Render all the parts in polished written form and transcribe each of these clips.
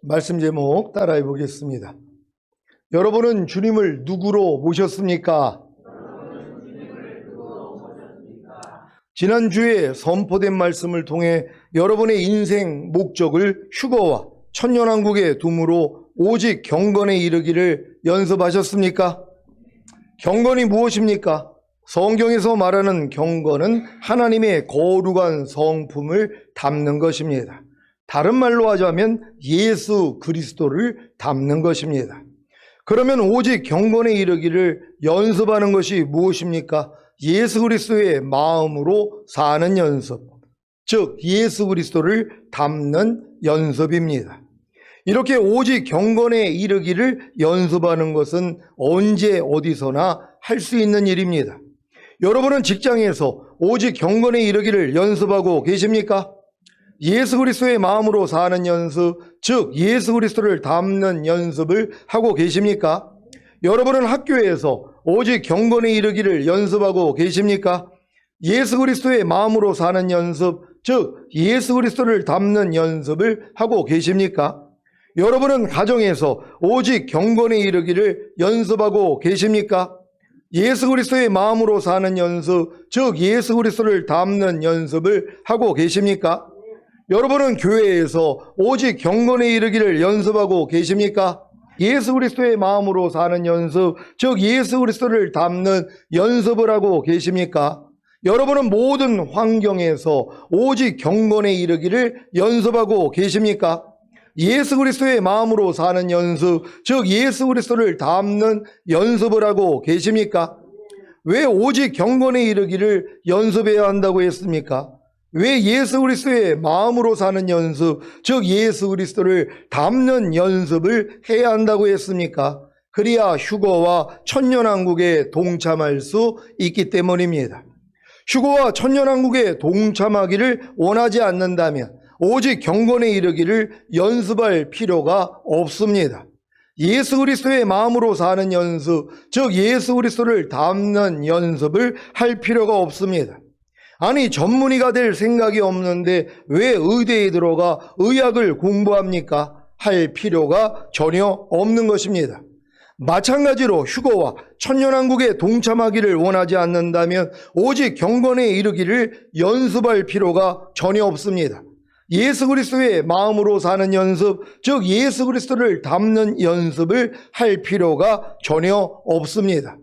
말씀 제목 따라해 보겠습니다. 여러분은 주님을 누구로 모셨습니까? 지난주에 선포된 말씀을 통해 여러분의 인생 목적을 휴거와 천년왕국의 둠으로 오직 경건에 이르기를 연습하셨습니까? 경건이 무엇입니까? 성경에서 말하는 경건은 하나님의 거룩한 성품을 담는 것입니다. 다른 말로 하자면 예수 그리스도를 담는 것입니다. 그러면 오직 경건에 이르기를 연습하는 것이 무엇입니까? 예수 그리스도의 마음으로 사는 연습, 즉 예수 그리스도를 담는 연습입니다. 이렇게 오직 경건에 이르기를 연습하는 것은 언제 어디서나 할 수 있는 일입니다. 여러분은 직장에서 오직 경건에 이르기를 연습하고 계십니까? 예수 그리스도의 마음으로 사는 연습, 즉 예수 그리스도를 담는 연습을 하고 계십니까? 여러분은 학교에서 오직 경건에 이르기를 연습하고 계십니까? 예수 그리스도의 마음으로 사는 연습, 즉 예수 그리스도를 담는 연습을 하고 계십니까? 여러분은 가정에서 오직 경건에 이르기를 연습하고 계십니까? 예수 그리스도의 마음으로 사는 연습, 즉 예수 그리스도를 담는 연습을 하고 계십니까? 여러분은 교회에서 오직 경건에 이르기를 연습하고 계십니까? 예수 그리스도의 마음으로 사는 연습, 즉 예수 그리스도를 담는 연습을 하고 계십니까? 여러분은 모든 환경에서 오직 경건에 이르기를 연습하고 계십니까? 예수 그리스도의 마음으로 사는 연습, 즉 예수 그리스도를 담는 연습을 하고 계십니까? 왜 오직 경건에 이르기를 연습해야 한다고 했습니까? 왜 예수 그리스도의 마음으로 사는 연습, 즉 예수 그리스도를 담는 연습을 해야 한다고 했습니까? 그래야 휴거와 천년왕국에 동참할 수 있기 때문입니다. 휴거와 천년왕국에 동참하기를 원하지 않는다면 오직 경건에 이르기를 연습할 필요가 없습니다. 예수 그리스도의 마음으로 사는 연습, 즉 예수 그리스도를 담는 연습을 할 필요가 없습니다. 아니, 전문의가 될 생각이 없는데 왜 의대에 들어가 의학을 공부합니까? 할 필요가 전혀 없는 것입니다. 마찬가지로 휴거와 천년왕국에 동참하기를 원하지 않는다면 오직 경건에 이르기를 연습할 필요가 전혀 없습니다. 예수 그리스도의 마음으로 사는 연습, 즉 예수 그리스도를 담는 연습을 할 필요가 전혀 없습니다.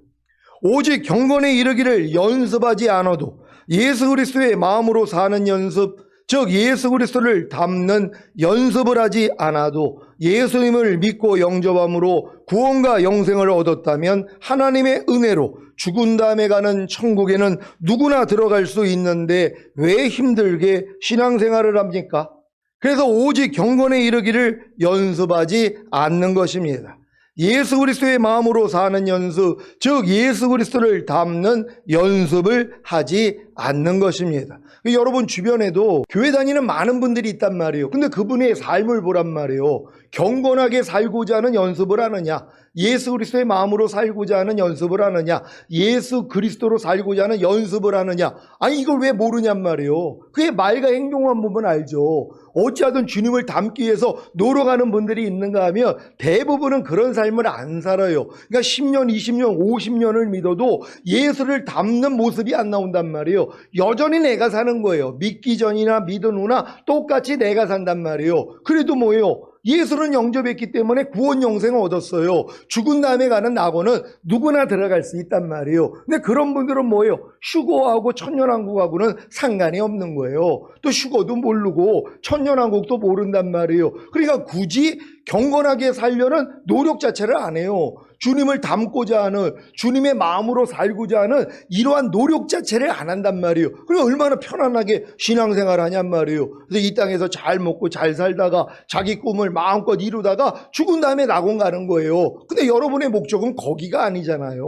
오직 경건에 이르기를 연습하지 않아도 예수 그리스도의 마음으로 사는 연습, 즉 예수 그리스도를 담는 연습을 하지 않아도 예수님을 믿고 영접함으로 구원과 영생을 얻었다면 하나님의 은혜로 죽은 다음에 가는 천국에는 누구나 들어갈 수 있는데 왜 힘들게 신앙생활을 합니까? 그래서 오직 경건에 이르기를 연습하지 않는 것입니다. 예수 그리스도의 마음으로 사는 연습, 즉 예수 그리스도를 담는 연습을 하지 않는 것입니다. 여러분 주변에도 교회 다니는 많은 분들이 있단 말이에요. 근데 그분의 삶을 보란 말이에요. 경건하게 살고자 하는 연습을 하느냐, 예수 그리스도의 마음으로 살고자 하는 연습을 하느냐, 예수 그리스도로 살고자 하는 연습을 하느냐. 아니, 이걸 왜 모르냔 말이에요. 그의 말과 행동만 보면 알죠. 어찌하든 주님을 담기 위해서 노력하는 분들이 있는가 하면 대부분은 그런 삶을 안 살아요. 그러니까 10년, 20년, 50년을 믿어도 예수를 담는 모습이 안 나온단 말이에요. 여전히 내가 사는 거예요. 믿기 전이나 믿은 후나 똑같이 내가 산단 말이에요. 그래도 뭐예요? 예수는 영접했기 때문에 구원 영생을 얻었어요. 죽은 다음에 가는 낙원은 누구나 들어갈 수 있단 말이에요. 근데 그런 분들은 뭐예요? 휴거하고 천년왕국하고는 상관이 없는 거예요. 또 휴거도 모르고 천년왕국도 모른단 말이에요. 그러니까 굳이 경건하게 살려는 노력 자체를 안 해요. 주님을 닮고자 하는, 주님의 마음으로 살고자 하는 이러한 노력 자체를 안 한단 말이에요. 그럼 얼마나 편안하게 신앙생활을 하냔 말이에요. 그래서 이 땅에서 잘 먹고 잘 살다가 자기 꿈을 마음껏 이루다가 죽은 다음에 낙원 가는 거예요. 근데 여러분의 목적은 거기가 아니잖아요.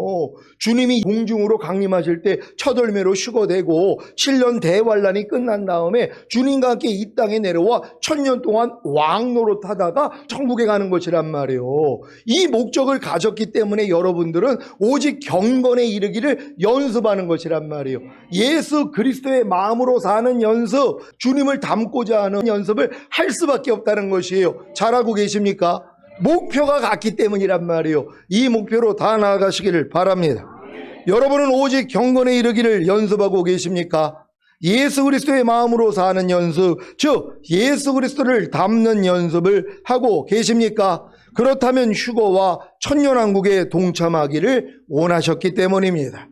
주님이 공중으로 강림하실 때 첫 열매로 휴거되고 7년 대환란이 끝난 다음에 주님과 함께 이 땅에 내려와 1000년 동안 왕 노릇하다가 천국에 가는 것이란 말이에요. 이 목적을 가졌기 때문에 여러분들은 오직 경건에 이르기를 연습하는 것이란 말이에요. 예수 그리스도의 마음으로 사는 연습, 주님을 닮고자 하는 연습을 할 수밖에 없다는 것이에요. 잘하고 계십니까? 목표가 같기 때문이란 말이에요. 이 목표로 다 나아가시기를 바랍니다. 여러분은 오직 경건에 이르기를 연습하고 계십니까? 예수 그리스도의 마음으로 사는 연습, 즉 예수 그리스도를 닮는 연습을 하고 계십니까? 그렇다면 휴거와 천년왕국에 동참하기를 원하셨기 때문입니다.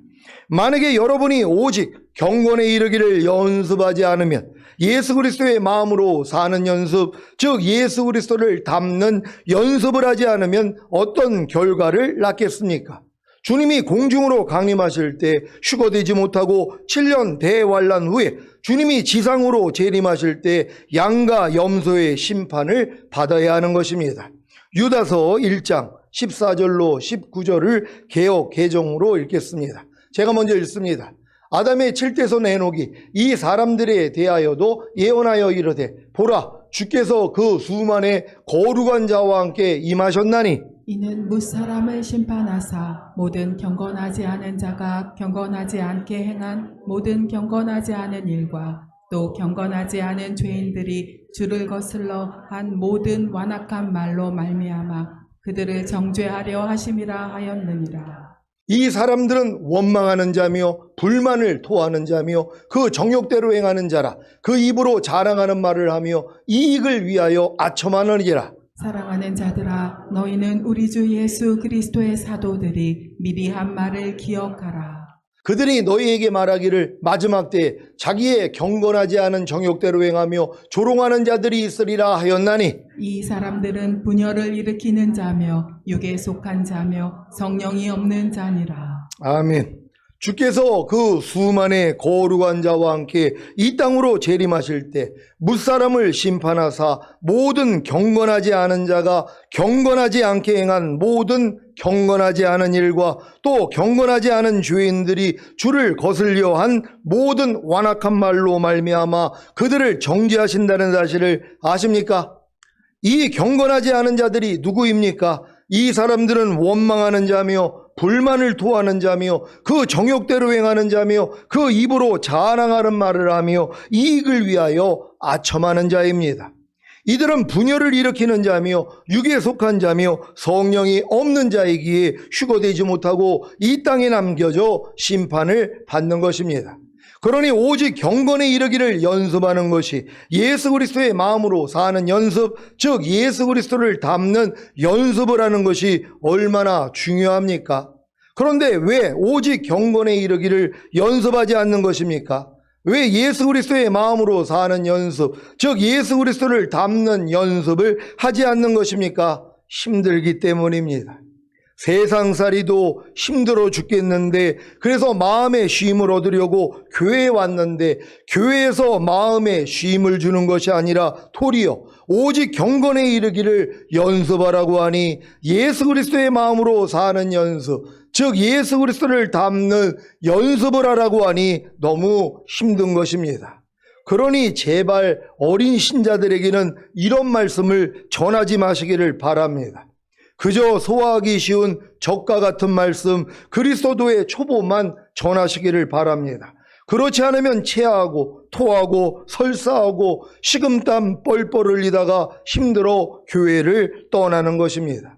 만약에 여러분이 오직 경건에 이르기를 연습하지 않으면 예수 그리스도의 마음으로 사는 연습, 즉 예수 그리스도를 닮는 연습을 하지 않으면 어떤 결과를 낳겠습니까? 주님이 공중으로 강림하실 때 휴거되지 못하고 7년 대환란 후에 주님이 지상으로 재림하실 때 양과 염소의 심판을 받아야 하는 것입니다. 유다서 1장 14절로 19절을 개역 개정으로 읽겠습니다. 제가 먼저 읽습니다. 아담의 7대손 에녹이 이 사람들에 대하여도 예언하여 이르되 보라 주께서 그 수만의 거룩한 자와 함께 임하셨나니 이는 무사람을 심판하사 모든 경건하지 않은 자가 경건하지 않게 행한 모든 경건하지 않은 일과 또 경건하지 않은 죄인들이 주를 거슬러 한 모든 완악한 말로 말미암아 그들을 정죄하려 하심이라 하였느니라. 이 사람들은 원망하는 자며 불만을 토하는 자며 그 정욕대로 행하는 자라. 그 입으로 자랑하는 말을 하며 이익을 위하여 아첨하느니라. 사랑하는 자들아, 너희는 우리 주 예수 그리스도의 사도들이 미리 한 말을 기억하라. 그들이 너희에게 말하기를 마지막 때에 자기의 경건하지 않은 정욕대로 행하며 조롱하는 자들이 있으리라 하였나니 이 사람들은 분열을 일으키는 자며 육에 속한 자며 성령이 없는 자니라. 아멘. 주께서 그 수만의 거룩한 자와 함께 이 땅으로 재림하실 때 무사람을 심판하사 모든 경건하지 않은 자가 경건하지 않게 행한 모든 경건하지 않은 일과 또 경건하지 않은 죄인들이 주를 거슬려 한 모든 완악한 말로 말미암아 그들을 정죄하신다는 사실을 아십니까? 이 경건하지 않은 자들이 누구입니까? 이 사람들은 원망하는 자며 불만을 토하는 자며 그 정욕대로 행하는 자며 그 입으로 자랑하는 말을 하며 이익을 위하여 아첨하는 자입니다. 이들은 분열을 일으키는 자며 육에 속한 자며 성령이 없는 자이기에 휴거되지 못하고 이 땅에 남겨져 심판을 받는 것입니다. 그러니 오직 경건에 이르기를 연습하는 것이 예수 그리스도의 마음으로 사는 연습, 즉 예수 그리스도를 닮는 연습을 하는 것이 얼마나 중요합니까? 그런데 왜 오직 경건에 이르기를 연습하지 않는 것입니까? 왜 예수 그리스도의 마음으로 사는 연습, 즉 예수 그리스도를 닮는 연습을 하지 않는 것입니까? 힘들기 때문입니다. 세상살이도 힘들어 죽겠는데 그래서 마음의 쉼을 얻으려고 교회에 왔는데 교회에서 마음의 쉼을 주는 것이 아니라 도리어 오직 경건에 이르기를 연습하라고 하니 예수 그리스도의 마음으로 사는 연습, 즉 예수 그리스도를 닮는 연습을 하라고 하니 너무 힘든 것입니다. 그러니 제발 어린 신자들에게는 이런 말씀을 전하지 마시기를 바랍니다. 그저 소화하기 쉬운 젖과 같은 말씀 그리스도의 초보만 전하시기를 바랍니다. 그렇지 않으면 체하고 토하고 설사하고 식은땀 뻘뻘 흘리다가 힘들어 교회를 떠나는 것입니다.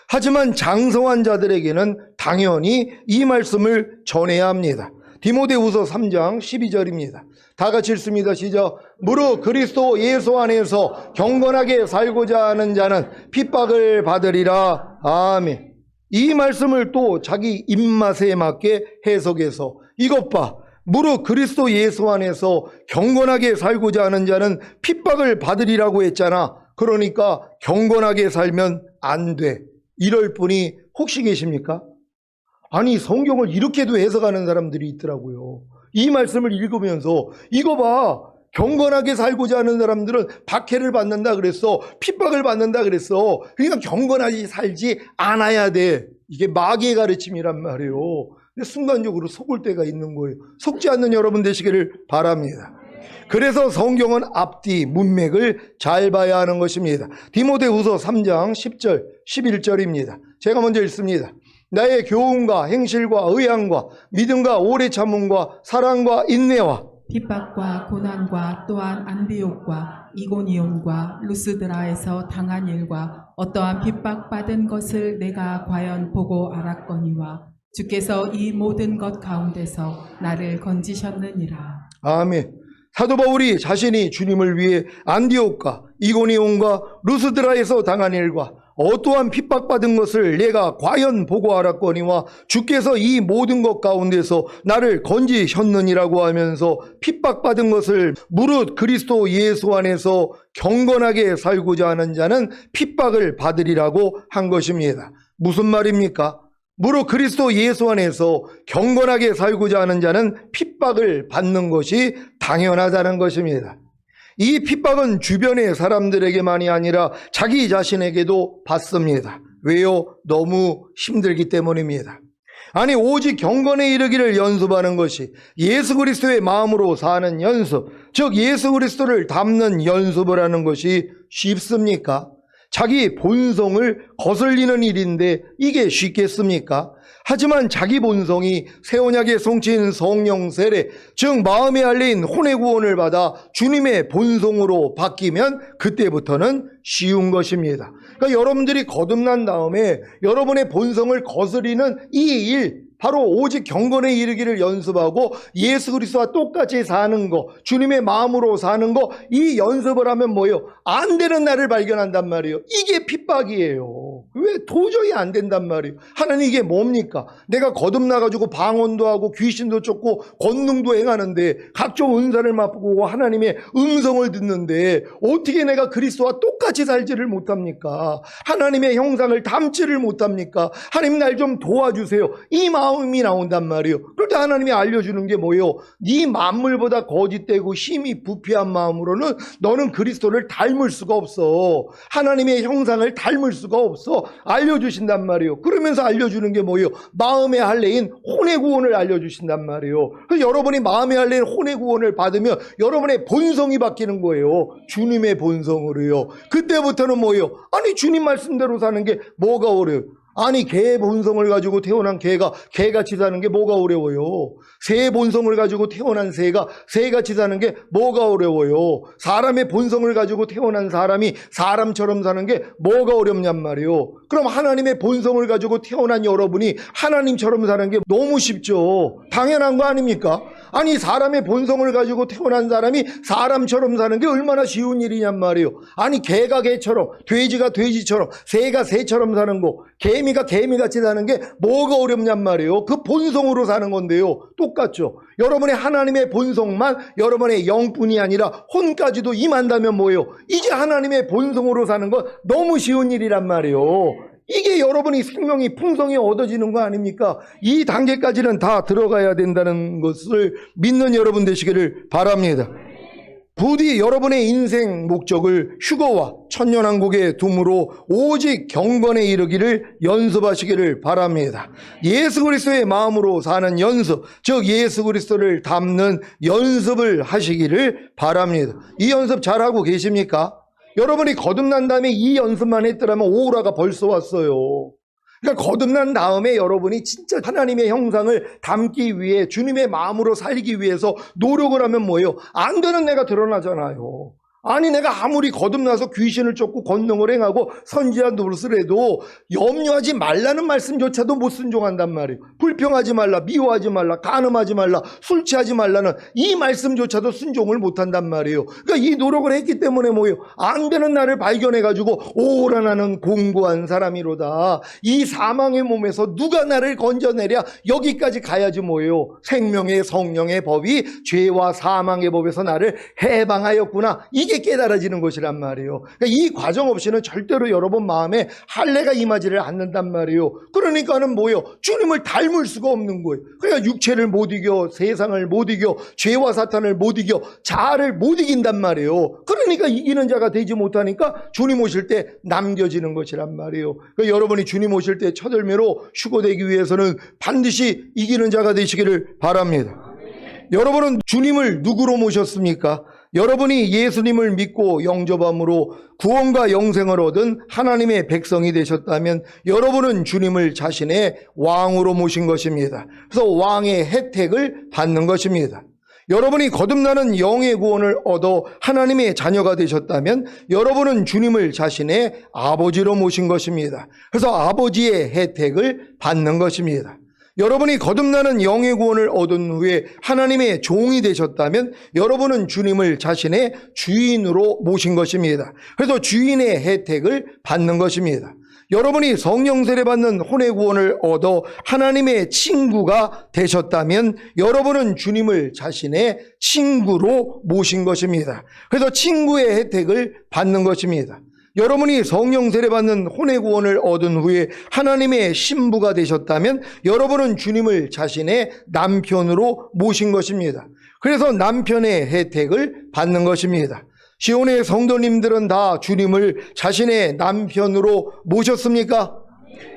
하지만 장성한 자들에게는 당연히 이 말씀을 전해야 합니다. 디모데후서 3장 12절입니다. 다 같이 읽습니다. 시작. 무릇 그리스도 예수 안에서 경건하게 살고자 하는 자는 핍박을 받으리라. 아멘. 이 말씀을 또 자기 입맛에 맞게 해석해서 이것 봐. 무릇 그리스도 예수 안에서 경건하게 살고자 하는 자는 핍박을 받으리라고 했잖아. 그러니까 경건하게 살면 안 돼. 이럴 분이 혹시 계십니까? 아니 성경을 이렇게도 해석하는 사람들이 있더라고요. 이 말씀을 읽으면서 이거 봐, 경건하게 살고자 하는 사람들은 박해를 받는다 그랬어, 핍박을 받는다 그랬어. 그러니까 경건하게 살지 않아야 돼. 이게 마귀의 가르침이란 말이에요. 근데 순간적으로 속을 때가 있는 거예요. 속지 않는 여러분 되시기를 바랍니다. 그래서 성경은 앞뒤 문맥을 잘 봐야 하는 것입니다. 디모데후서 3장 10절 11절입니다. 제가 먼저 읽습니다. 나의 교훈과 행실과 의향과 믿음과 오래 참음과 사랑과 인내와 핍박과 고난과 또한 안디옥과 이고니온과 루스드라에서 당한 일과 어떠한 핍박받은 것을 내가 과연 보고 알았거니와 주께서 이 모든 것 가운데서 나를 건지셨느니라. 아멘. 사도 바울이 자신이 주님을 위해 안디옥과 이고니온과 루스드라에서 당한 일과 어떠한 핍박받은 것을 내가 과연 보고 알았거니와 주께서 이 모든 것 가운데서 나를 건지셨느니라고 하면서 핍박받은 것을 무릇 그리스도 예수 안에서 경건하게 살고자 하는 자는 핍박을 받으리라고 한 것입니다. 무슨 말입니까? 무릇 그리스도 예수 안에서 경건하게 살고자 하는 자는 핍박을 받는 것이 당연하다는 것입니다. 이 핍박은 주변의 사람들에게만이 아니라 자기 자신에게도 받습니다. 왜요? 너무 힘들기 때문입니다. 아니, 오직 경건에 이르기를 연습하는 것이 예수 그리스도의 마음으로 사는 연습, 즉 예수 그리스도를 닮는 연습을 하는 것이 쉽습니까? 자기 본성을 거슬리는 일인데 이게 쉽겠습니까? 하지만 자기 본성이 새 언약의 성취인 성령 세례, 즉 마음에 알린 혼의 구원을 받아 주님의 본성으로 바뀌면 그때부터는 쉬운 것입니다. 그러니까 여러분들이 거듭난 다음에 여러분의 본성을 거스리는 이 일, 바로 오직 경건에 이르기를 연습하고 예수 그리스도와 똑같이 사는 거, 주님의 마음으로 사는 거, 이 연습을 하면 뭐예요? 안 되는 나를 발견한단 말이에요. 이게 핍박이에요. 왜 도저히 안 된단 말이에요. 하나님, 이게 뭡니까? 내가 거듭나가지고 방언도 하고 귀신도 쫓고 권능도 행하는데 각종 은사를 맛보고 하나님의 음성을 듣는데 어떻게 내가 그리스도와 똑같이 살지를 못합니까? 하나님의 형상을 담지를 못합니까? 하나님, 날 좀 도와주세요. 이 마음이 나온단 말이에요. 그럴 때 하나님이 알려주는 게 뭐예요? 네 만물보다 거짓되고 힘이 부패한 마음으로는 너는 그리스도를 닮을 수가 없어. 하나님의 형상을 닮을 수가 없어. 알려주신단 말이에요. 그러면서 알려주는 게 뭐예요? 마음의 할례인 혼의 구원을 알려주신단 말이에요. 그래서 여러분이 마음의 할례인 혼의 구원을 받으면 여러분의 본성이 바뀌는 거예요. 주님의 본성으로요. 그때부터는 뭐예요? 아니, 주님 말씀대로 사는 게 뭐가 어려워요? 아니, 개의 본성을 가지고 태어난 개가 개같이 사는 게 뭐가 어려워요? 새의 본성을 가지고 태어난 새가 새같이 사는 게 뭐가 어려워요? 사람의 본성을 가지고 태어난 사람이 사람처럼 사는 게 뭐가 어렵냔 말이에요. 그럼 하나님의 본성을 가지고 태어난 여러분이 하나님처럼 사는 게 너무 쉽죠. 당연한 거 아닙니까? 아니, 사람의 본성을 가지고 태어난 사람이 사람처럼 사는 게 얼마나 쉬운 일이냔 말이에요. 아니, 개가 개처럼, 돼지가 돼지처럼, 새가 새처럼 사는 거, 개미가 개미같이 사는 게 뭐가 어렵냔 말이에요. 그 본성으로 사는 건데요. 똑같죠. 여러분의 하나님의 본성만 여러분의 영뿐이 아니라 혼까지도 임한다면 뭐예요? 이제 하나님의 본성으로 사는 건 너무 쉬운 일이란 말이에요. 이게 여러분이 생명이 풍성히 얻어지는 거 아닙니까? 이 단계까지는 다 들어가야 된다는 것을 믿는 여러분 되시기를 바랍니다. 부디 여러분의 인생 목적을 휴거와 천년왕국에 둠으로 오직 경건에 이르기를 연습하시기를 바랍니다. 예수 그리스도의 마음으로 사는 연습, 즉 예수 그리스도를 닮는 연습을 하시기를 바랍니다. 이 연습 잘하고 계십니까? 여러분이 거듭난 다음에 이 연습만 했더라면 오라가 벌써 왔어요. 그러니까 거듭난 다음에 여러분이 진짜 하나님의 형상을 담기 위해 주님의 마음으로 살기 위해서 노력을 하면 뭐예요? 안 되는 내가 드러나잖아요. 아니, 내가 아무리 거듭나서 귀신을 쫓고 권능을 행하고 선지자 노릇을 해도 염려하지 말라는 말씀조차도 못 순종한단 말이에요. 불평하지 말라, 미워하지 말라, 간음하지 말라, 술 취하지 말라는 이 말씀조차도 순종을 못한단 말이에요. 그러니까 이 노력을 했기 때문에 뭐예요? 안 되는 나를 발견해가지고 오라 나는 공고한 사람이로다. 이 사망의 몸에서 누가 나를 건져내랴? 여기까지 가야지 뭐예요? 생명의 성령의 법이 죄와 사망의 법에서 나를 해방하였구나. 이게 깨달아지는 것이란 말이에요. 그러니까 이 과정 없이는 절대로 여러분 마음에 할례가 임하지를 않는단 말이에요. 그러니까는 뭐예요? 주님을 닮을 수가 없는 거예요. 그러니까 육체를 못 이겨, 세상을 못 이겨, 죄와 사탄을 못 이겨, 자아를 못 이긴단 말이에요. 그러니까 이기는 자가 되지 못하니까 주님 오실 때 남겨지는 것이란 말이에요. 그러니까 여러분이 주님 오실 때 첫 열매로 휴거되기 위해서는 반드시 이기는 자가 되시기를 바랍니다. 여러분은 주님을 누구로 모셨습니까? 여러분이 예수님을 믿고 영접함으로 구원과 영생을 얻은 하나님의 백성이 되셨다면 여러분은 주님을 자신의 왕으로 모신 것입니다. 그래서 왕의 혜택을 받는 것입니다. 여러분이 거듭나는 영의 구원을 얻어 하나님의 자녀가 되셨다면 여러분은 주님을 자신의 아버지로 모신 것입니다. 그래서 아버지의 혜택을 받는 것입니다. 여러분이 거듭나는 영의 구원을 얻은 후에 하나님의 종이 되셨다면 여러분은 주님을 자신의 주인으로 모신 것입니다. 그래서 주인의 혜택을 받는 것입니다. 여러분이 성령 세례 받는 혼의 구원을 얻어 하나님의 친구가 되셨다면 여러분은 주님을 자신의 친구로 모신 것입니다. 그래서 친구의 혜택을 받는 것입니다. 여러분이 성령 세례 받는 혼의 구원을 얻은 후에 하나님의 신부가 되셨다면 여러분은 주님을 자신의 남편으로 모신 것입니다. 그래서 남편의 혜택을 받는 것입니다. 시온의 성도님들은 다 주님을 자신의 남편으로 모셨습니까?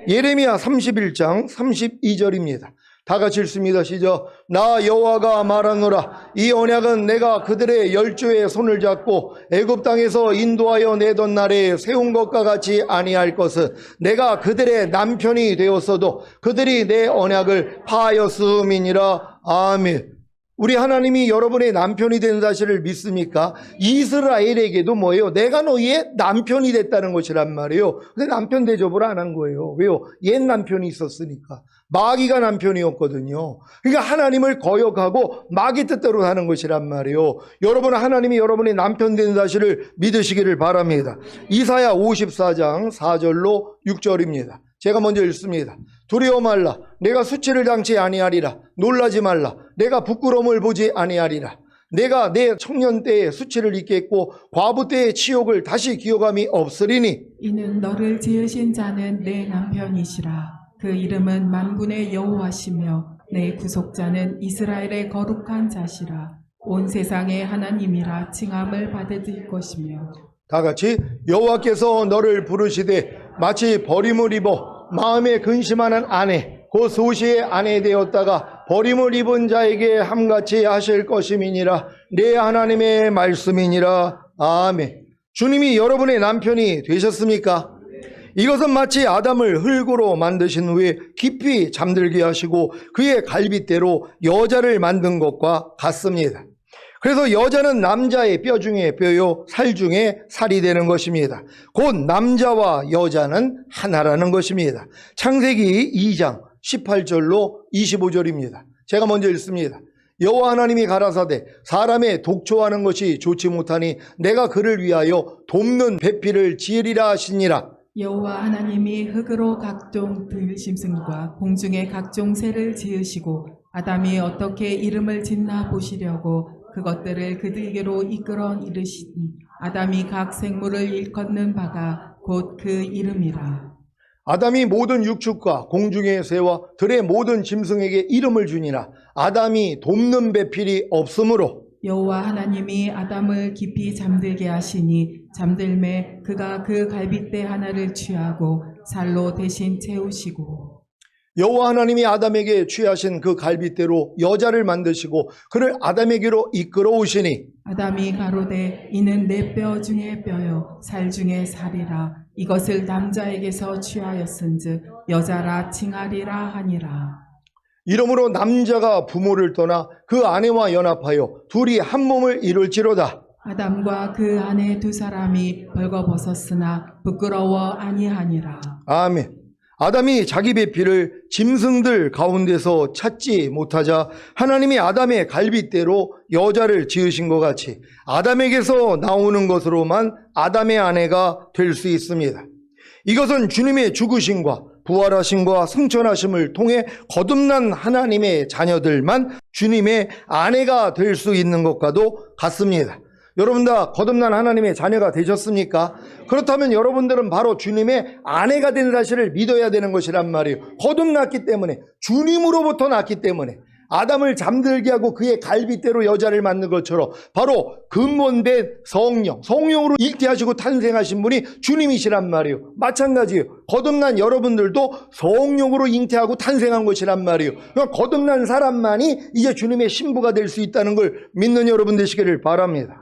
예레미야 31장 32절입니다. 다 같이 읽습니다. 시작. 나 여호와가 말하노라. 이 언약은 내가 그들의 열조의 손을 잡고 애굽 땅에서 인도하여 내던 날에 세운 것과 같이 아니할 것은 내가 그들의 남편이 되었어도 그들이 내 언약을 파하였음이니라. 아멘. 우리 하나님이 여러분의 남편이 된 사실을 믿습니까? 이스라엘에게도 뭐예요? 내가 너희의 남편이 됐다는 것이란 말이에요. 근데 남편 대접을 안 한 거예요. 왜요? 옛 남편이 있었으니까. 마귀가 남편이었거든요. 그러니까 하나님을 거역하고 마귀 뜻대로 사는 것이란 말이에요. 여러분은 하나님이 여러분의 남편 된 사실을 믿으시기를 바랍니다. 이사야 54장 4절로 6절입니다. 제가 먼저 읽습니다. 두려워 말라. 내가 수치를 당치 아니하리라. 놀라지 말라. 내가 부끄러움을 보지 아니하리라. 내가 내 청년 때의 수치를 잊겠고 과부 때의 치욕을 다시 기억함이 없으리니 이는 너를 지으신 자는 내 남편이시라. 그 이름은 만군의 여호와시며 내 구속자는 이스라엘의 거룩한 자시라. 온 세상의 하나님이라 칭함을 받을 것이며. 다 같이 여호와께서 너를 부르시되 마치 버림을 입어 마음에 근심하는 아내 곧 소시의 아내 되었다가 버림을 입은 자에게 함같이 하실 것임이니라. 내 하나님의 말씀이니라. 아멘. 주님이 여러분의 남편이 되셨습니까? 이것은 마치 아담을 흙으로 만드신 후에 깊이 잠들게 하시고 그의 갈빗대로 여자를 만든 것과 같습니다. 그래서 여자는 남자의 뼈 중에 뼈요 살 중에 살이 되는 것입니다. 곧 남자와 여자는 하나라는 것입니다. 창세기 2장 18절로 25절입니다. 제가 먼저 읽습니다. 여호와 하나님이 가라사대 사람의 독초하는 것이 좋지 못하니 내가 그를 위하여 돕는 배필을 지으리라 하시니라. 여호와 하나님이 흙으로 각종 들짐승과 공중의 각종 새를 지으시고 아담이 어떻게 이름을 짓나 보시려고 그것들을 그들에게로 이끌어 이르시니 아담이 각 생물을 일컫는 바가 곧 그 이름이라. 아담이 모든 육축과 공중의 새와 들의 모든 짐승에게 이름을 주니라. 아담이 돕는 배필이 없으므로 여호와 하나님이 아담을 깊이 잠들게 하시니 잠들매 그가 그 갈빗대 하나를 취하고 살로 대신 채우시고 여호와 하나님이 아담에게 취하신 그 갈빗대로 여자를 만드시고 그를 아담에게로 이끌어 오시니 아담이 가로되 이는 내 뼈 중에 뼈요 살 중에 살이라. 이것을 남자에게서 취하였은즉 여자라 칭하리라 하니라. 이러므로 남자가 부모를 떠나 그 아내와 연합하여 둘이 한 몸을 이룰지로다. 아담과 그 아내 두 사람이 벌거벗었으나 부끄러워 아니하니라. 아멘. 아담이 자기 배필을 짐승들 가운데서 찾지 못하자 하나님이 아담의 갈빗대로 여자를 지으신 것 같이 아담에게서 나오는 것으로만 아담의 아내가 될 수 있습니다. 이것은 주님의 죽으심과 부활하심과 승천하심을 통해 거듭난 하나님의 자녀들만 주님의 아내가 될 수 있는 것과도 같습니다. 여러분 다 거듭난 하나님의 자녀가 되셨습니까? 그렇다면 여러분들은 바로 주님의 아내가 된 사실을 믿어야 되는 것이란 말이에요. 거듭났기 때문에, 주님으로부터 났기 때문에 아담을 잠들게 하고 그의 갈빗대로 여자를 만든 것처럼 바로 근본된 성령으로 잉태하시고 탄생하신 분이 주님이시란 말이에요. 마찬가지예요. 거듭난 여러분들도 성령으로 잉태하고 탄생한 것이란 말이에요. 그러니까 거듭난 사람만이 이제 주님의 신부가 될 수 있다는 걸 믿는 여러분 되시기를 바랍니다.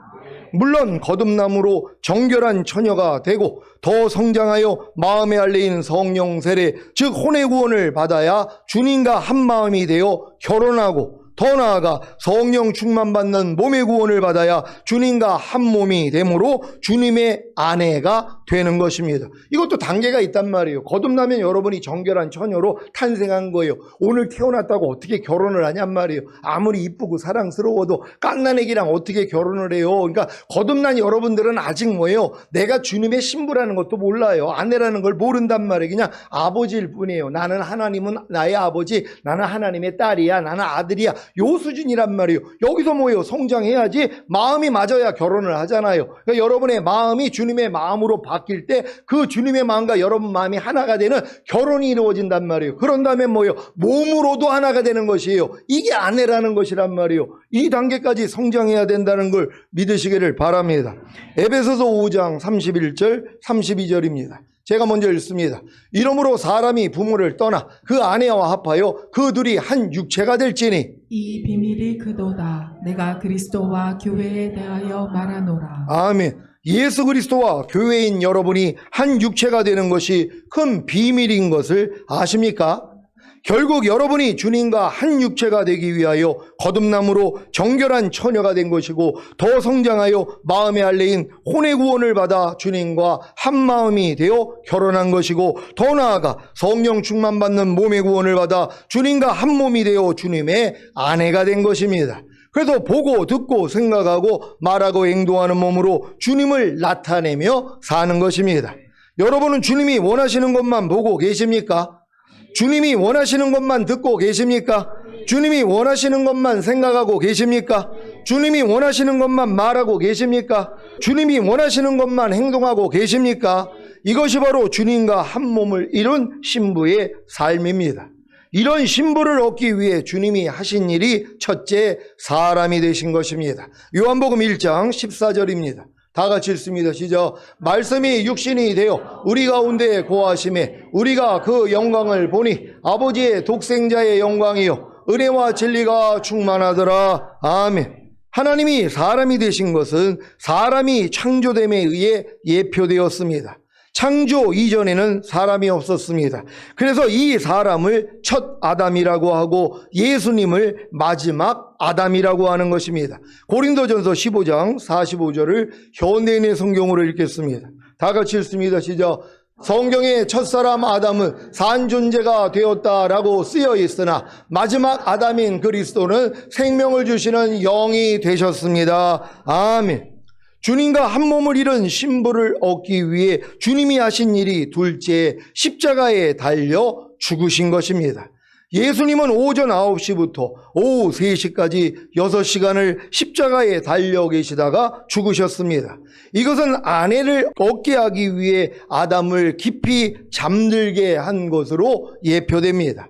물론 거듭남으로 정결한 처녀가 되고 더 성장하여 마음에 알레인 성령 세례 즉 혼의 구원을 받아야 주님과 한 마음이 되어 결혼하고 더 나아가 성령 충만받는 몸의 구원을 받아야 주님과 한 몸이 되므로 주님의 아내가 되는 것입니다. 이것도 단계가 있단 말이에요. 거듭나면 여러분이 정결한 처녀로 탄생한 거예요. 오늘 태어났다고 어떻게 결혼을 하냔 말이에요. 아무리 이쁘고 사랑스러워도 갓난애기랑 어떻게 결혼을 해요. 그러니까 거듭난 여러분들은 아직 뭐예요? 내가 주님의 신부라는 것도 몰라요. 아내라는 걸 모른단 말이에요. 그냥 아버지일 뿐이에요. 나는 하나님은 나의 아버지, 나는 하나님의 딸이야, 나는 아들이야. 요 수준이란 말이에요. 여기서 뭐예요? 성장해야지 마음이 맞아야 결혼을 하잖아요. 그러니까 여러분의 마음이 주님의 마음으로 바뀔 때 그 주님의 마음과 여러분 마음이 하나가 되는 결혼이 이루어진단 말이에요. 그런 다음에 뭐예요? 몸으로도 하나가 되는 것이에요. 이게 아내라는 것이란 말이에요. 이 단계까지 성장해야 된다는 걸 믿으시기를 바랍니다. 에베소서 5장 31절 32절입니다. 제가 먼저 읽습니다. 이러므로 사람이 부모를 떠나 그 아내와 합하여 그 둘이 한 육체가 될지니 이 비밀이 그도다. 내가 그리스도와 교회에 대하여 말하노라. 아멘. 예수 그리스도와 교회인 여러분이 한 육체가 되는 것이 큰 비밀인 것을 아십니까? 결국 여러분이 주님과 한 육체가 되기 위하여 거듭남으로 정결한 처녀가 된 것이고 더 성장하여 마음의 알레인 혼의 구원을 받아 주님과 한 마음이 되어 결혼한 것이고 더 나아가 성령 충만받는 몸의 구원을 받아 주님과 한 몸이 되어 주님의 아내가 된 것입니다. 그래서 보고 듣고 생각하고 말하고 행동하는 몸으로 주님을 나타내며 사는 것입니다. 여러분은 주님이 원하시는 것만 보고 계십니까? 주님이 원하시는 것만 듣고 계십니까? 주님이 원하시는 것만 생각하고 계십니까? 주님이 원하시는 것만 말하고 계십니까? 주님이 원하시는 것만 행동하고 계십니까? 이것이 바로 주님과 한 몸을 이룬 신부의 삶입니다. 이런 신부를 얻기 위해 주님이 하신 일이 첫째 사람이 되신 것입니다. 요한복음 1장 14절입니다. 다 같이 읽습니다. 시작. 말씀이 육신이 되어 우리 가운데 거하심에 우리가 그 영광을 보니 아버지의 독생자의 영광이요 은혜와 진리가 충만하더라. 아멘. 하나님이 사람이 되신 것은 사람이 창조됨에 의해 예표되었습니다. 창조 이전에는 사람이 없었습니다. 그래서 이 사람을 첫 아담이라고 하고 예수님을 마지막 아담이라고 하는 것입니다. 고린도전서 15장 45절을 현대인의 성경으로 읽겠습니다. 다 같이 읽습니다. 시작. 성경의 첫사람 아담은 산 존재가 되었다라고 쓰여 있으나 마지막 아담인 그리스도는 생명을 주시는 영이 되셨습니다. 아멘. 주님과 한 몸을 이룬 신부를 얻기 위해 주님이 하신 일이 둘째 십자가에 달려 죽으신 것입니다. 예수님은 오전 9시부터 오후 3시까지 6시간을 십자가에 달려 계시다가 죽으셨습니다. 이것은 아내를 얻게 하기 위해 아담을 깊이 잠들게 한 것으로 예표됩니다.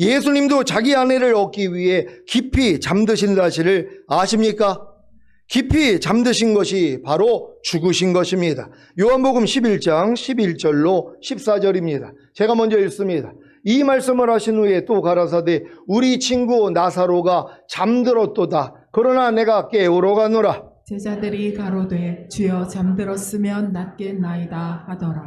예수님도 자기 아내를 얻기 위해 깊이 잠드신 사실을 아십니까? 깊이 잠드신 것이 바로 죽으신 것입니다. 요한복음 11장 11절로 14절입니다. 제가 먼저 읽습니다. 이 말씀을 하신 후에 또 가라사대 우리 친구 나사로가 잠들었도다. 그러나 내가 깨우러 가노라. 제자들이 가로되 주여 잠들었으면 낫겠나이다 하더라.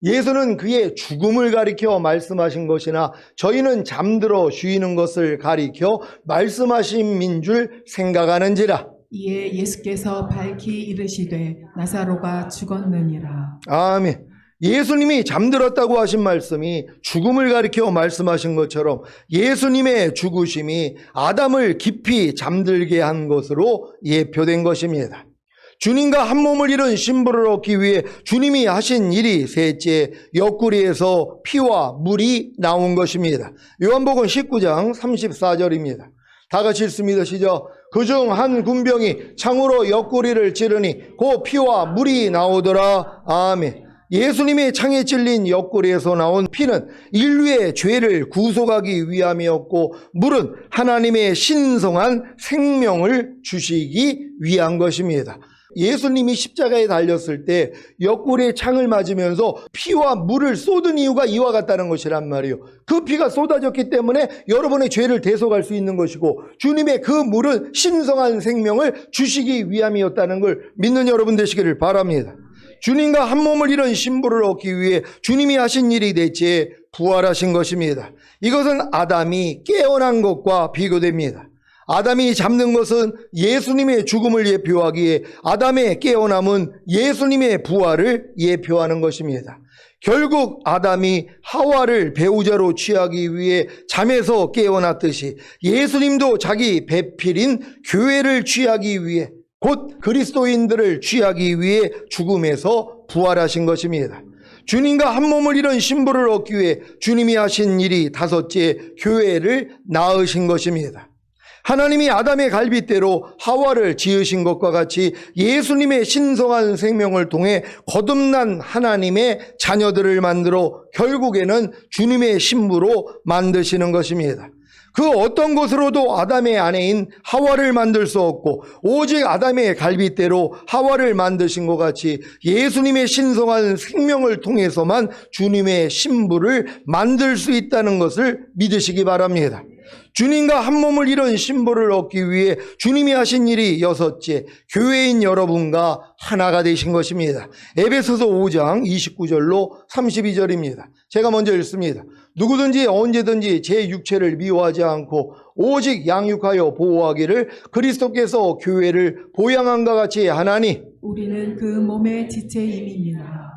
예수는 그의 죽음을 가리켜 말씀하신 것이나 저희는 잠들어 쉬는 것을 가리켜 말씀하신 줄 생각하는지라. 이에 예수께서 밝히 이르시되 나사로가 죽었느니라. 아멘. 예수님이 잠들었다고 하신 말씀이 죽음을 가리켜 말씀하신 것처럼 예수님의 죽으심이 아담을 깊이 잠들게 한 것으로 예표된 것입니다. 주님과 한 몸을 이룬 신부를 얻기 위해 주님이 하신 일이 셋째, 옆구리에서 피와 물이 나온 것입니다. 요한복음 19장 34절입니다. 다 같이 읽습니다. 시작. 그중 한 군병이 창으로 옆구리를 찌르니 그 피와 물이 나오더라. 아멘. 예수님의 창에 찔린 옆구리에서 나온 피는 인류의 죄를 구속하기 위함이었고, 물은 하나님의 신성한 생명을 주시기 위한 것입니다. 예수님이 십자가에 달렸을 때 옆구리에 창을 맞으면서 피와 물을 쏟은 이유가 이와 같다는 것이란 말이에요. 그 피가 쏟아졌기 때문에 여러분의 죄를 대속할 수 있는 것이고, 주님의 그 물은 신성한 생명을 주시기 위함이었다는 걸 믿는 여러분 되시기를 바랍니다. 주님과 한 몸을 이룬 신부를 얻기 위해 주님이 하신 일이 대체 부활하신 것입니다. 이것은 아담이 깨어난 것과 비교됩니다. 아담이 잠든 것은 예수님의 죽음을 예표하기에, 아담의 깨어남은 예수님의 부활을 예표하는 것입니다. 결국 아담이 하와를 배우자로 취하기 위해 잠에서 깨어났듯이 예수님도 자기 배필인 교회를 취하기 위해, 곧 그리스도인들을 취하기 위해 죽음에서 부활하신 것입니다. 주님과 한 몸을 이룬 신부를 얻기 위해 주님이 하신 일이 다섯째, 교회를 낳으신 것입니다. 하나님이 아담의 갈빗대로 하와를 지으신 것과 같이 예수님의 신성한 생명을 통해 거듭난 하나님의 자녀들을 만들어 결국에는 주님의 신부로 만드시는 것입니다. 그 어떤 것으로도 아담의 아내인 하와를 만들 수 없고, 오직 아담의 갈빗대로 하와를 만드신 것 같이 예수님의 신성한 생명을 통해서만 주님의 신부를 만들 수 있다는 것을 믿으시기 바랍니다. 주님과 한 몸을 이룬 신부를 얻기 위해 주님이 하신 일이 여섯째, 교회인 여러분과 하나가 되신 것입니다. 에베소서 5장 29절로 32절입니다. 제가 먼저 읽습니다. 누구든지 언제든지 제 육체를 미워하지 않고 오직 양육하여 보호하기를 그리스도께서 교회를 보양함과 같이 하나니, 우리는 그 몸의 지체임이니라.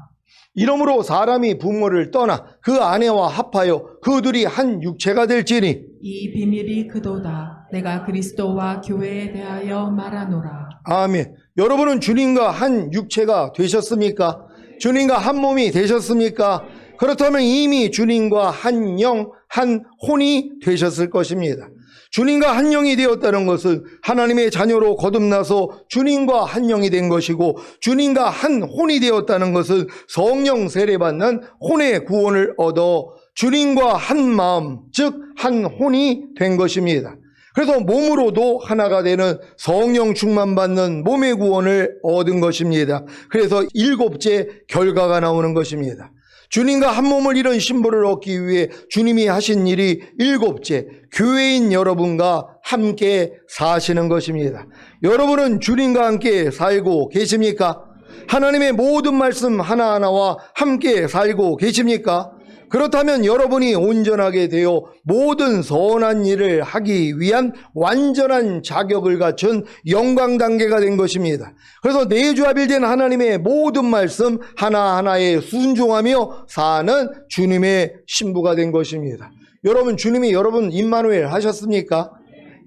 이러므로 사람이 부모를 떠나 그 아내와 합하여 그 둘이 한 육체가 될지니, 이 비밀이 그도다. 내가 그리스도와 교회에 대하여 말하노라. 아멘. 여러분은 주님과 한 육체가 되셨습니까? 주님과 한 몸이 되셨습니까? 그렇다면 이미 주님과 한 영, 한 혼이 되셨을 것입니다. 주님과 한 영이 되었다는 것은 하나님의 자녀로 거듭나서 주님과 한 영이 된 것이고, 주님과 한 혼이 되었다는 것은 성령 세례받는 혼의 구원을 얻어 주님과 한 마음, 즉 한 혼이 된 것입니다. 그래서 몸으로도 하나가 되는 성령 충만받는 몸의 구원을 얻은 것입니다. 그래서 일곱째 결과가 나오는 것입니다. 주님과 한 몸을 이룬 신부를 얻기 위해 주님이 하신 일이 일곱째, 교회인 여러분과 함께 사시는 것입니다. 여러분은 주님과 함께 살고 계십니까? 하나님의 모든 말씀 하나하나와 함께 살고 계십니까? 그렇다면 여러분이 온전하게 되어 모든 선한 일을 하기 위한 완전한 자격을 갖춘 영광 단계가 된 것입니다. 그래서 내주합일된 하나님의 모든 말씀 하나하나에 순종하며 사는 주님의 신부가 된 것입니다. 여러분, 주님이 여러분 임마누엘 하셨습니까?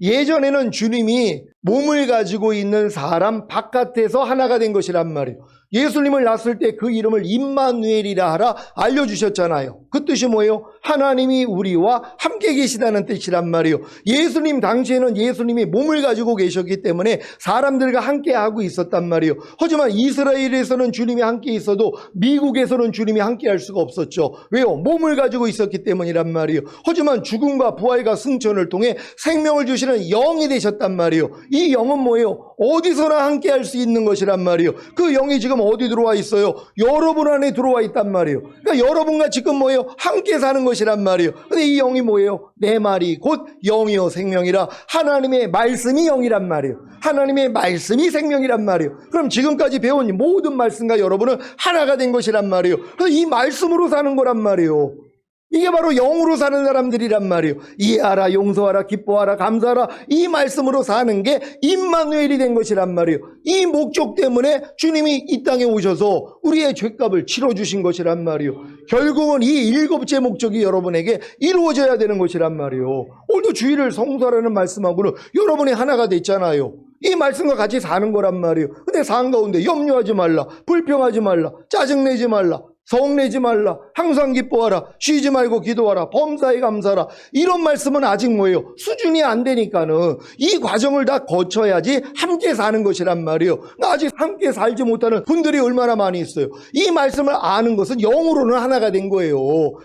예전에는 주님이 몸을 가지고 있는 사람 바깥에서 하나가 된 것이란 말이에요. 예수님을 낳았을 때 그 이름을 임마누엘이라 하라 알려주셨잖아요. 그 뜻이 뭐예요? 하나님이 우리와 함께 계시다는 뜻이란 말이에요. 예수님 당시에는 예수님이 몸을 가지고 계셨기 때문에 사람들과 함께 하고 있었단 말이에요. 하지만 이스라엘에서는 주님이 함께 있어도 미국에서는 주님이 함께 할 수가 없었죠. 왜요? 몸을 가지고 있었기 때문이란 말이에요. 하지만 죽음과 부활과 승천을 통해 생명을 주시는 영이 되셨단 말이에요. 이 영은 뭐예요? 어디서나 함께 할 수 있는 것이란 말이에요. 그 영이 지금 어디 들어와 있어요? 여러분 안에 들어와 있단 말이에요. 그러니까 여러분과 지금 뭐예요? 함께 사는 것이란 말이에요. 근데 이 영이 뭐예요? 내 말이 곧 영이요 생명이라. 하나님의 말씀이 영이란 말이에요. 하나님의 말씀이 생명이란 말이에요. 그럼 지금까지 배운 모든 말씀과 여러분은 하나가 된 것이란 말이에요. 그래서 이 말씀으로 사는 거란 말이에요. 이게 바로 영으로 사는 사람들이란 말이에요. 이해하라, 용서하라, 기뻐하라, 감사하라, 이 말씀으로 사는 게 임마누엘이 된 것이란 말이에요. 이 목적 때문에 주님이 이 땅에 오셔서 우리의 죄값을 치러주신 것이란 말이에요. 결국은 이 일곱째 목적이 여러분에게 이루어져야 되는 것이란 말이에요. 오늘도 주일을 성수하라는 말씀하고는 여러분이 하나가 됐잖아요. 이 말씀과 같이 사는 거란 말이에요. 근데 사는 가운데 염려하지 말라, 불평하지 말라, 짜증내지 말라, 성내지 말라. 항상 기뻐하라. 쉬지 말고 기도하라. 범사에 감사하라. 이런 말씀은 아직 뭐예요? 수준이 안 되니까는 이 과정을 다 거쳐야지 함께 사는 것이란 말이에요. 아직 함께 살지 못하는 분들이 얼마나 많이 있어요. 이 말씀을 아는 것은 영으로는 하나가 된 거예요.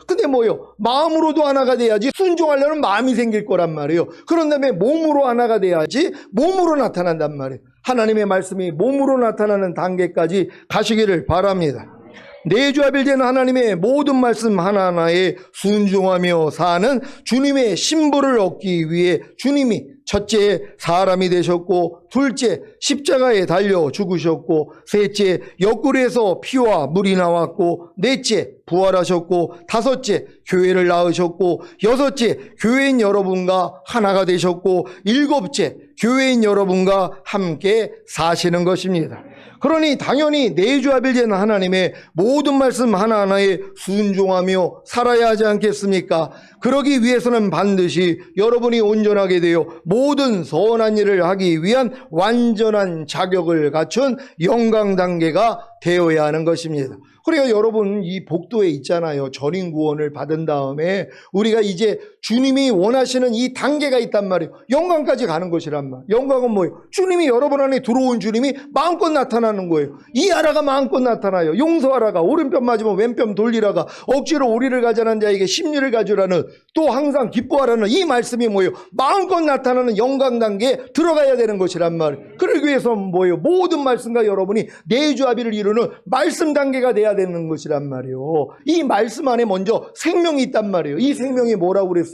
근데 뭐예요? 마음으로도 하나가 돼야지 순종하려는 마음이 생길 거란 말이에요. 그런 다음에 몸으로 하나가 돼야지 몸으로 나타난단 말이에요. 하나님의 말씀이 몸으로 나타나는 단계까지 가시기를 바랍니다. 내주하빌된 하나님의 모든 말씀 하나하나에 순종하며 사는 주님의 신부를 얻기 위해 주님이 첫째 사람이 되셨고, 둘째 십자가에 달려 죽으셨고, 셋째 옆구리에서 피와 물이 나왔고, 넷째 부활하셨고, 다섯째 교회를 낳으셨고, 여섯째 교회인 여러분과 하나가 되셨고, 일곱째 교회인 여러분과 함께 사시는 것입니다. 그러니 당연히 내주하빌된 하나님의 모든 말씀 하나하나에 순종하며 살아야 하지 않겠습니까? 그러기 위해서는 반드시 여러분이 온전하게 되어 모든 선한 일을 하기 위한 완전한 자격을 갖춘 영광 단계가 되어야 하는 것입니다. 그러니까 여러분 이 복도에 있잖아요. 전인 구원을 받은 다음에 우리가 이제 주님이 원하시는 이 단계가 있단 말이에요. 영광까지 가는 것이란 말. 영광은 뭐예요? 주님이 여러분 안에 들어온 주님이 마음껏 나타나는 거예요. 이하라가 마음껏 나타나요. 용서하라가, 오른편 맞으면 왼편 돌리라가, 억지로 오리를 가자는 자에게 십리를 가주라는, 또 항상 기뻐하라는 이 말씀이 뭐예요? 마음껏 나타나는 영광 단계에 들어가야 되는 것이란 말이에요. 그러기 위해서 뭐예요? 모든 말씀과 여러분이 내주합의를 이루는 말씀 단계가 돼야 되는 것이란 말이에요. 이 말씀 안에 먼저 생명이 있단 말이에요. 이 생명이 뭐라고 그랬어요?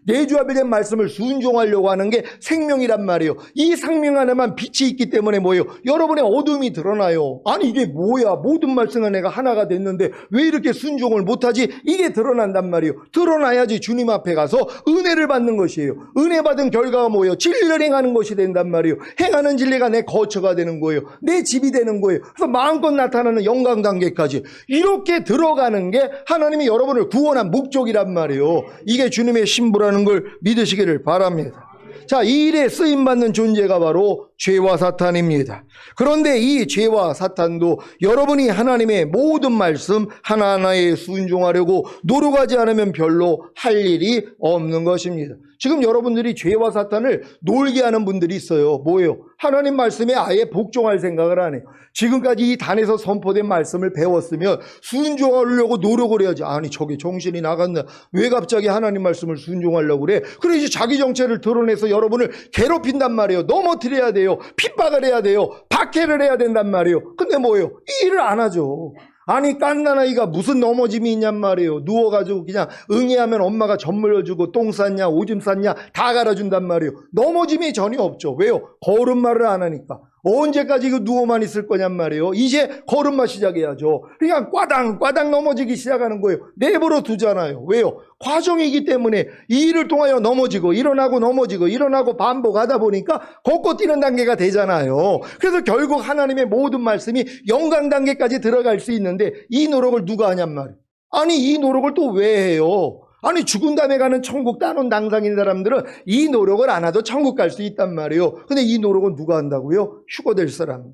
내주합의된 말씀을 순종하려고 하는 게 생명이란 말이에요. 이 생명 안에만 빛이 있기 때문에 뭐예요? 여러분의 어둠이 드러나요. 아니 이게 뭐야? 모든 말씀과 내가 하나가 됐는데 왜 이렇게 순종을 못하지? 이게 드러난단 말이에요. 드러나야지 주님 앞에 가서 은혜를 받는 것이에요. 은혜 받은 결과가 뭐예요? 진리를 행하는 것이 된단 말이에요. 행하는 진리가 내 거처가 되는 거예요. 내 집이 되는 거예요. 그래서 마음껏 나타나는 영광 단계까지 이렇게 들어가는 게 하나님이 여러분을 구원한 목적이란 말이에요. 이게 주님의 신부라는 걸 믿으시기를 바랍니다. 자, 이 일에 쓰임받는 존재가 바로 죄와 사탄입니다. 그런데 이 죄와 사탄도 여러분이 하나님의 모든 말씀 하나하나에 순종하려고 노력하지 않으면 별로 할 일이 없는 것입니다. 지금 여러분들이 죄와 사탄을 놀게 하는 분들이 있어요. 뭐예요? 하나님 말씀에 아예 복종할 생각을 안 해요. 지금까지 이 단에서 선포된 말씀을 배웠으면 순종하려고 노력을 해야지. 아니 저게 정신이 나갔나? 왜 갑자기 하나님 말씀을 순종하려고 그래? 그래 이제 자기 정체를 드러내서 여러분을 괴롭힌단 말이에요. 넘어뜨려야 돼요. 핍박을 해야 돼요. 박해를 해야 된단 말이에요. 근데 뭐예요? 이 일을 안 하죠. 아니 깐난아이가 무슨 넘어짐이 있냔 말이에요. 누워가지고 그냥 응애하면 엄마가 젖 물려주고 똥 쌌냐 오줌 쌌냐 다 갈아준단 말이에요. 넘어짐이 전혀 없죠. 왜요? 걸음마를 안 하니까. 언제까지 이거 누워만 있을 거냔 말이에요. 이제 걸음마 시작해야죠. 그냥 꽈당 넘어지기 시작하는 거예요. 내버려 두잖아요. 왜요? 과정이기 때문에 이 일을 통하여 넘어지고 일어나고 넘어지고 일어나고 반복하다 보니까 걷고 뛰는 단계가 되잖아요. 그래서 결국 하나님의 모든 말씀이 영광 단계까지 들어갈 수 있는데 이 노력을 누가 하냔 말이에요. 아니 이 노력을 또 왜 해요? 아니 죽은 다음에 가는 천국 따놓은 당상인 사람들은 이 노력을 안 해도 천국 갈 수 있단 말이에요. 근데 이 노력은 누가 한다고요? 휴거될 사람들.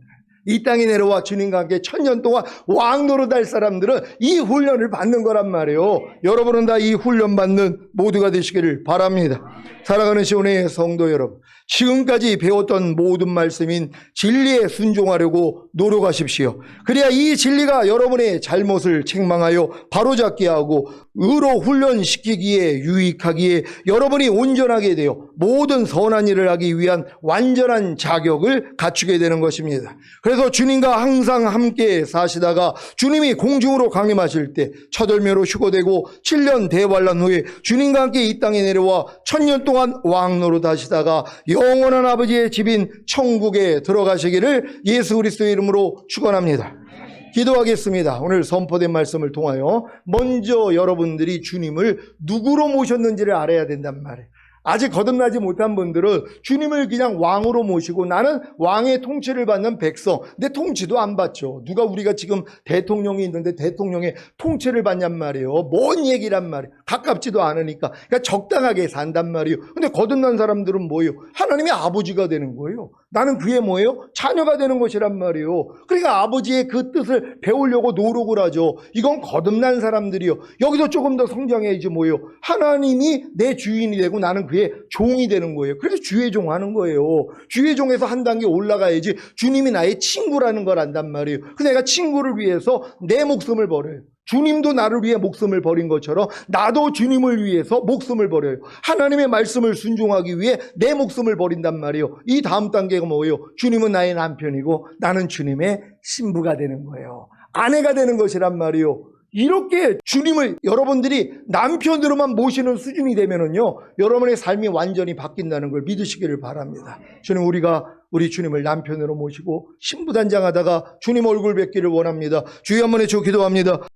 이 땅에 내려와 주님과 함께 1000년 동안 왕노릇 할 사람들은 이 훈련을 받는 거란 말이에요. 여러분은 다 이 훈련 받는 모두가 되시기를 바랍니다. 살아가는 시온의 성도 여러분, 지금까지 배웠던 모든 말씀인 진리에 순종하려고 노력하십시오. 그래야 이 진리가 여러분의 잘못을 책망하여 바로잡게 하고 의로 훈련시키기에 유익하기에 여러분이 온전하게 되어 모든 선한 일을 하기 위한 완전한 자격을 갖추게 되는 것입니다. 그래서 주님과 항상 함께 사시다가 주님이 공중으로 강림하실 때 첫월매로 휴거되고 7년 대환란 후에 주님과 함께 이 땅에 내려와 1000년 동안 왕노릇 하시다가 영원한 아버지의 집인 천국에 들어가시기를 예수 그리스도의 이름으로 축원합니다. 기도하겠습니다. 오늘 선포된 말씀을 통하여 먼저 여러분들이 주님을 누구로 모셨는지를 알아야 된단 말이에요. 아직 거듭나지 못한 분들은 주님을 그냥 왕으로 모시고 나는 왕의 통치를 받는 백성, 내 통치도 안 받죠. 누가 우리가 지금 대통령이 있는데 대통령의 통치를 받냔 말이에요. 뭔 얘기란 말이에요. 가깝지도 않으니까. 그러니까 적당하게 산단 말이에요. 근데 거듭난 사람들은 뭐예요? 하나님의 아버지가 되는 거예요. 나는 그의 뭐예요? 자녀가 되는 것이란 말이에요. 그러니까 아버지의 그 뜻을 배우려고 노력을 하죠. 이건 거듭난 사람들이요. 여기서 조금 더 성장해야지 뭐예요? 하나님이 내 주인이 되고 나는 그의 종이 되는 거예요. 그래서 주의 종 하는 거예요. 주의 종에서 한 단계 올라가야지 주님이 나의 친구라는 걸 안단 말이에요. 그래서 내가 친구를 위해서 내 목숨을 버려요. 주님도 나를 위해 목숨을 버린 것처럼 나도 주님을 위해서 목숨을 버려요. 하나님의 말씀을 순종하기 위해 내 목숨을 버린단 말이에요. 이 다음 단계가 뭐예요? 주님은 나의 남편이고 나는 주님의 신부가 되는 거예요. 아내가 되는 것이란 말이에요. 이렇게 주님을 여러분들이 남편으로만 모시는 수준이 되면은요, 여러분의 삶이 완전히 바뀐다는 걸 믿으시기를 바랍니다. 저는 우리가 우리 주님을 남편으로 모시고 신부단장하다가 주님 얼굴 뵙기를 원합니다. 주여 한번 해줘 기도합니다.